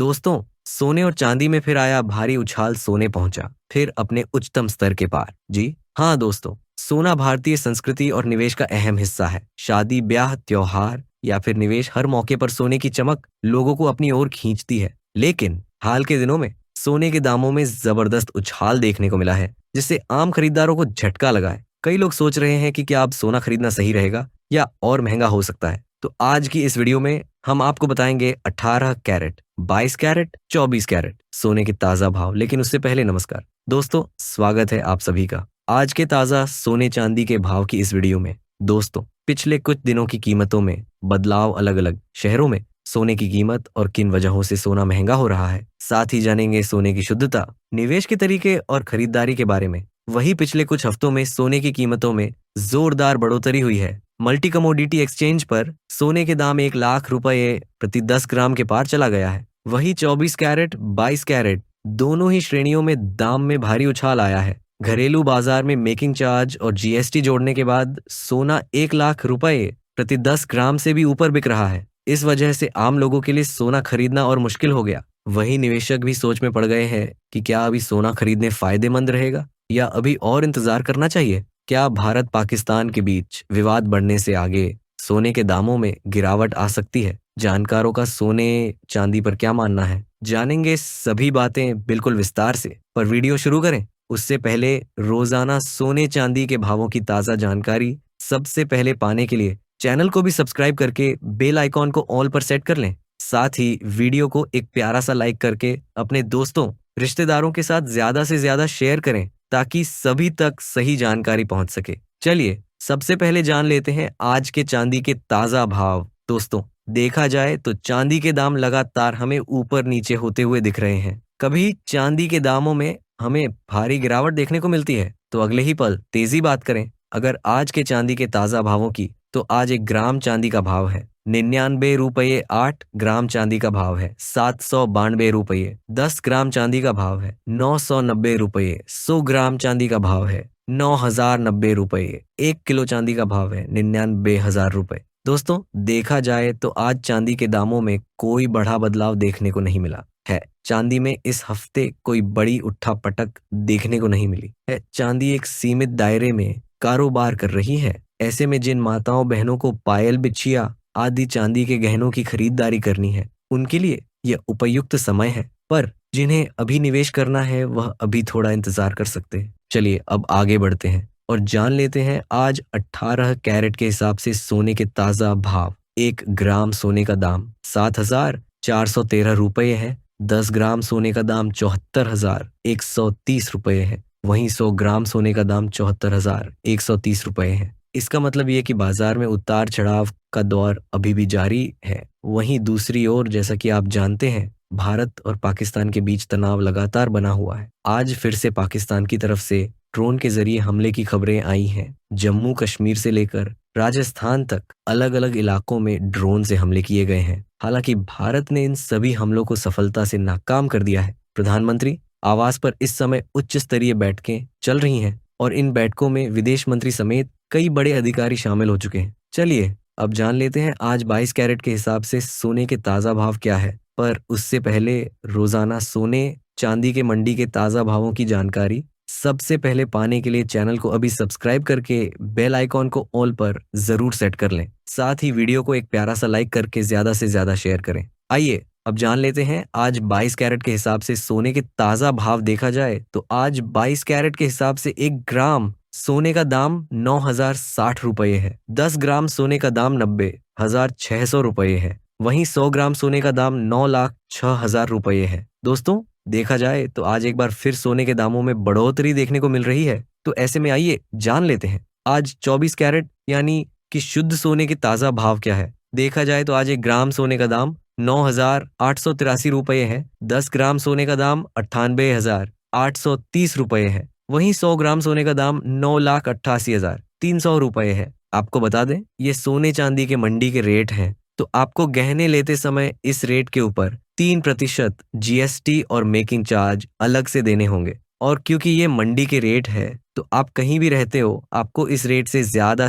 दोस्तों, सोने और चांदी में फिर आया भारी उछाल। सोने पहुंचा फिर अपने उच्चतम स्तर के पार। जी हाँ दोस्तों, सोना भारतीय संस्कृति और निवेश का अहम हिस्सा है। शादी, ब्याह, त्योहार या फिर निवेश, हर मौके पर सोने की चमक लोगों को अपनी ओर खींचती है। लेकिन हाल के दिनों में सोने के दामों में जबरदस्त उछाल देखने को मिला है, जिससे आम खरीदारों को झटका लगा है। कई लोग सोच रहे हैं कि क्या अब सोना खरीदना सही रहेगा या और महंगा हो सकता है। तो आज की इस वीडियो में हम आपको बताएंगे 18 कैरेट, 22 कैरेट, 24 कैरेट सोने के ताजा भाव। लेकिन उससे पहले नमस्कार दोस्तों, स्वागत है आप सभी का आज के ताजा सोने चांदी के भाव की इस वीडियो में। दोस्तों, पिछले कुछ दिनों की कीमतों में बदलाव, अलग अलग शहरों में सोने की कीमत और किन वजहों से सोना महंगा हो रहा है। साथ ही जानेंगे सोने की शुद्धता, निवेश के तरीके और खरीदारी के बारे में। वही पिछले कुछ हफ्तों में सोने की कीमतों में जोरदार बढ़ोतरी हुई है। मल्टी कमोडिटी एक्सचेंज पर सोने के दाम 1 लाख रुपए प्रति 10 ग्राम के पार चला गया है। वही 24 कैरेट, 22 कैरेट दोनों ही श्रेणियों में दाम में भारी उछाल आया है। घरेलू बाजार में मेकिंग चार्ज और जीएसटी जोड़ने के बाद सोना 1 लाख रुपए प्रति 10 ग्राम से भी ऊपर बिक रहा है। इस वजह से आम लोगों के लिए सोना खरीदना और मुश्किल हो गया। वही निवेशक भी सोच में पड़ गए हैं कि क्या अभी सोना खरीदने फायदेमंद रहेगा या अभी और इंतजार करना चाहिए। क्या भारत पाकिस्तान के बीच विवाद बढ़ने से आगे सोने के दामों में गिरावट आ सकती है? जानकारों का सोने चांदी पर क्या मानना है, जानेंगे सभी बातें बिल्कुल विस्तार से। पर वीडियो शुरू करें उससे पहले रोजाना सोने चांदी के भावों की ताजा जानकारी सबसे पहले पाने के लिए चैनल को भी सब्सक्राइब करके बेल आइकॉन को ऑल पर सेट कर लें। साथ ही वीडियो को एक प्यारा सा लाइक करके अपने दोस्तों, रिश्तेदारों के साथ ज्यादा से ज्यादा शेयर करें ताकि सभी तक सही जानकारी पहुंच सके। चलिए सबसे पहले जान लेते हैं आज के चांदी के ताजा भाव। दोस्तों, देखा जाए तो चांदी के दाम लगातार हमें ऊपर नीचे होते हुए दिख रहे हैं। कभी चांदी के दामों में हमें भारी गिरावट देखने को मिलती है तो अगले ही पल तेजी बात करें। अगर आज के चांदी के ताजा भावों की, तो आज 1 ग्राम चांदी का भाव है 99 रुपये 8 ग्राम चांदी का भाव है 792 रुपये। 10 ग्राम चांदी का भाव है 990 रुपये। 100 ग्राम चांदी का भाव है 9090 रुपये। 1 किलो चांदी का भाव है 99,000 रुपये। दोस्तों, देखा जाए तो आज चांदी के दामों में कोई बड़ा बदलाव देखने को नहीं मिला है। चांदी में इस हफ्ते कोई बड़ी उठापटक देखने को नहीं मिली है। चांदी एक सीमित दायरे में कारोबार कर रही है। ऐसे में जिन माताओं बहनों को पायल, बिछिया आदि चांदी के गहनों की खरीदारी करनी है, उनके लिए यह उपयुक्त समय है। पर जिन्हें अभी निवेश करना है वह अभी थोड़ा इंतजार कर सकते हैं। चलिए अब आगे बढ़ते हैं और जान लेते हैं आज 18 कैरेट के हिसाब से सोने के ताजा भाव। 1 ग्राम सोने का दाम 7,413 रुपये है। 10 ग्राम सोने का दाम 74,130 रुपये है। वहीं 100 ग्राम सोने का दाम 74,130 रुपये है। इसका मतलब ये कि बाजार में उतार चढ़ाव का दौर अभी भी जारी है। वहीं दूसरी ओर, जैसा कि आप जानते हैं, भारत और पाकिस्तान के बीच तनाव लगातार बना हुआ है। आज फिर से पाकिस्तान की तरफ से ड्रोन के जरिए हमले की खबरें आई हैं। जम्मू कश्मीर से लेकर राजस्थान तक अलग अलग इलाकों में ड्रोन से हमले किए गए हैं। हालांकि भारत ने इन सभी हमलों को सफलता से नाकाम कर दिया है। प्रधानमंत्री आवास पर इस समय उच्च स्तरीय बैठकें चल रही हैं और इन बैठकों में विदेश मंत्री समेत कई बड़े अधिकारी शामिल हो चुके हैं। चलिए अब जान लेते हैं आज 22 कैरेट के हिसाब से सोने के ताजा भाव क्या है। पर उससे पहले रोजाना सोने चांदी के मंडी के ताजा भावों की जानकारी सबसे पहले पाने के लिए चैनल को अभी सब्सक्राइब करके बेल आइकॉन को ऑल पर जरूर सेट कर लें। साथ ही वीडियो को एक प्यारा सा लाइक करके ज्यादा से ज्यादा शेयर करें। आइए अब जान लेते हैं आज 22 कैरेट के हिसाब से सोने के ताजा भाव। देखा जाए तो आज 22 कैरेट के हिसाब से 1 ग्राम सोने का दाम 9,060 रुपये है। 10 ग्राम सोने का दाम 90,600 रुपये है। वहीं 100 ग्राम सोने का दाम 9,06,000 रुपये है। दोस्तों, देखा जाए तो आज एक बार फिर सोने के दामों में बढ़ोतरी देखने को मिल रही है। तो ऐसे में आइए जान लेते हैं आज 24 कैरेट यानी कि शुद्ध सोने के ताजा भाव क्या है। देखा जाए तो आज 1 ग्राम सोने का दाम 9,883 रुपये है। 10 ग्राम सोने का दाम 98,830 रुपये है। वहीं 100 ग्राम सोने का दाम 9,88,300 रुपये है। आपको बता दें, ये सोने चांदी के मंडी के रेट हैं। तो आपको गहने लेते समय इस रेट के ऊपर 3% जीएसटी और मेकिंग चार्ज अलग से देने होंगे। और क्योंकि ये मंडी के रेट है तो आप कहीं भी रहते हो, आपको इस रेट से ज्यादा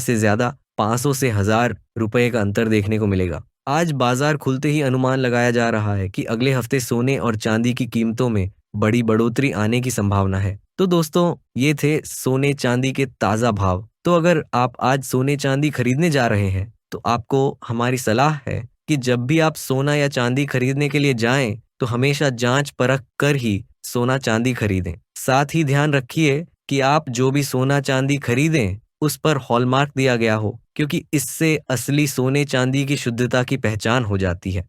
500 से 1,000 रुपए का अंतर देखने को मिलेगा। आज बाजार खुलते ही अनुमान लगाया जा रहा है कि अगले हफ्ते सोने और चांदी की कीमतों में बड़ी बढ़ोतरी आने की संभावना है। तो दोस्तों, ये थे सोने चांदी के ताजा भाव। तो अगर आप आज सोने चांदी खरीदने जा रहे हैं तो आपको हमारी सलाह है कि जब भी आप सोना या चांदी खरीदने के लिए जाएं तो हमेशा जांच परख कर ही सोना चांदी खरीदें। साथ ही ध्यान रखिए कि आप जो भी सोना चांदी खरीदें उस पर हॉलमार्क दिया गया हो, क्योंकि इससे असली सोने चांदी की शुद्धता की पहचान हो जाती है।